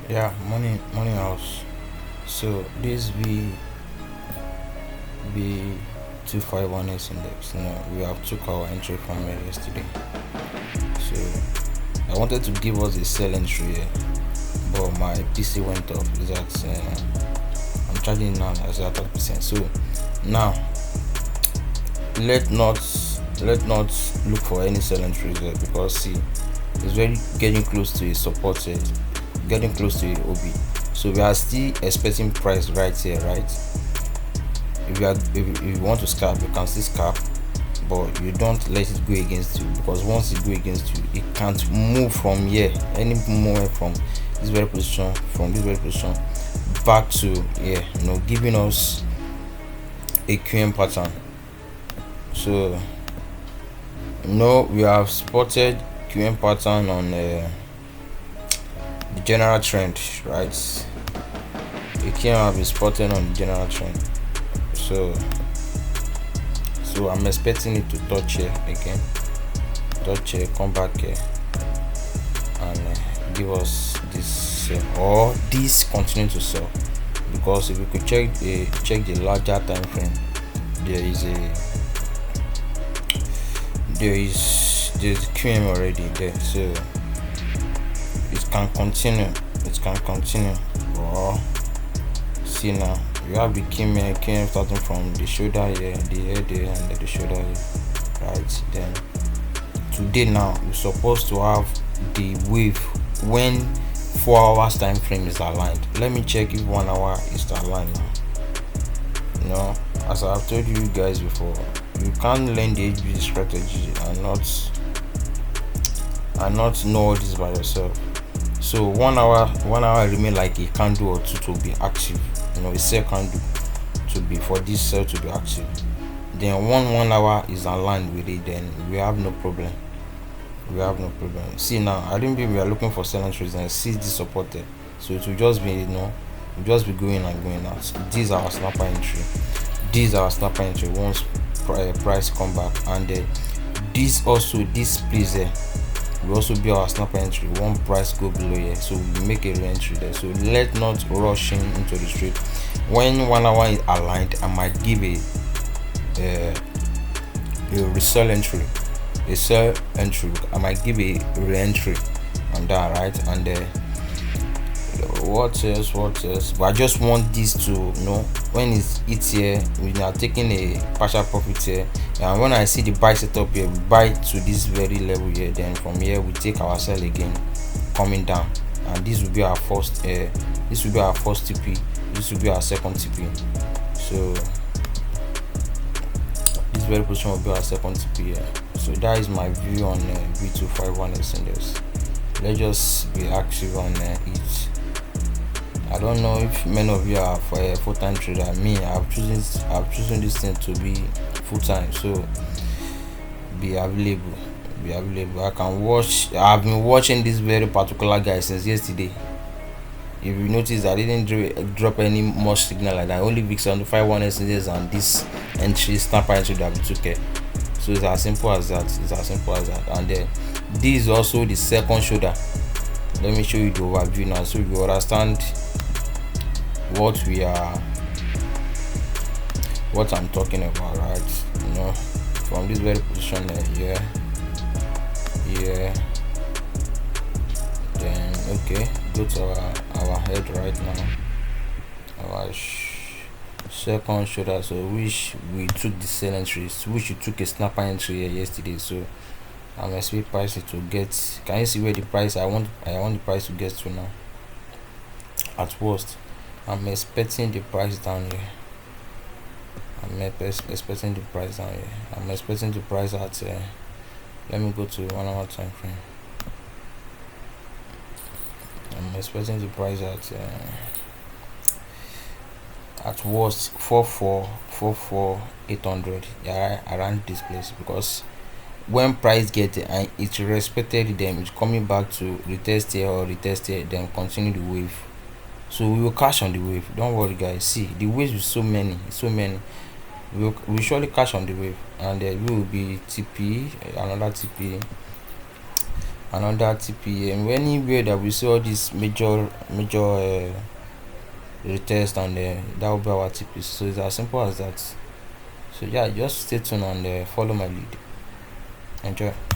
Yeah, money house. So this V251 index, we have took our entry from here yesterday. So I wanted to give us a sell entry here, but my PC went off. Is that I'm charging now as at 30%. So now let not look for any sell entries here, because see, it's very getting close to a supported, getting close to a OB. So we are still expecting price right here, right? If you want to scalp, you can still scalp, but you don't let it go against you, because once it go against you, it can't move from here any moment from this very position, back to here, giving us a QM pattern. So we have spotted QM pattern on the general trend, right? It can be spotted on the general trend. So I'm expecting it to touch here again, come back here, and give us this or this continue to sell. Because if you could check the larger time frame, there's QM already there, so it can continue. Or see, now you have the QM starting from the shoulder here, the head here, and the shoulder here, right? Then today now you're supposed to have the wave when 4 hours time frame is aligned. Let me check if 1 hour is aligned now. As I've told you guys before, you can't learn the HB strategy and not know all this by yourself. So 1 hour remain like a candle or two to be active. A sell candle to be for this sell to be active. Then 1 hour is aligned with it, then we have no problem. See, now I didn't mean we are looking for selling trades and see this supported, so it will just be going and going out. These are our snapper entry. Once price come back, and this place there will also be our snapper entry. One price go below here, so we make a re-entry there. So let not rush into the trade. When 1 hour is aligned, I might give a resell entry. I might give a re-entry on that, right? And what else? But I just want this to when it's here, we are taking a partial profit here, and when I see the buy setup here, we buy to this very level here. Then from here we take our sell again, coming down, and this will be our first TP. This will be our second TP. So this very position will be our second TP here. So that is my view on V251 index. Let's just be active on it. I don't know if many of you are for a full-time trader. Me, I've chosen this thing to be full-time, so be available. I can watch. I've been watching this very particular guy since yesterday. If you notice, I didn't drop any much signal like that. Only V75 index and this entry snapper entry that we took here. So it's as simple as that. And then this is also the second shoulder. Let me show you the overview now, so you understand what I'm talking about, right? From this very position here. Then go to our head right now, our second shoulder. So which we took the sell entries, which you took a snapper entry here yesterday. So I'm expecting price to get. Can you see where the price I want the price to get to now? At worst, I'm expecting the price down here. I'm expecting the price at let me go to 1 hour time frame. I'm expecting the price at worst 44,800, around this place, because when price get and it respected them, it's coming back to retest here, then continue the wave. So we will cash on the wave. Don't worry, guys. See, the waves is so many. We surely cash on the wave, and we will be TP, another TP, another TP, and anywhere that we see all these major retest, and that will be our TP. So it's as simple as that. So yeah, just stay tuned and follow my lead. Enjoy.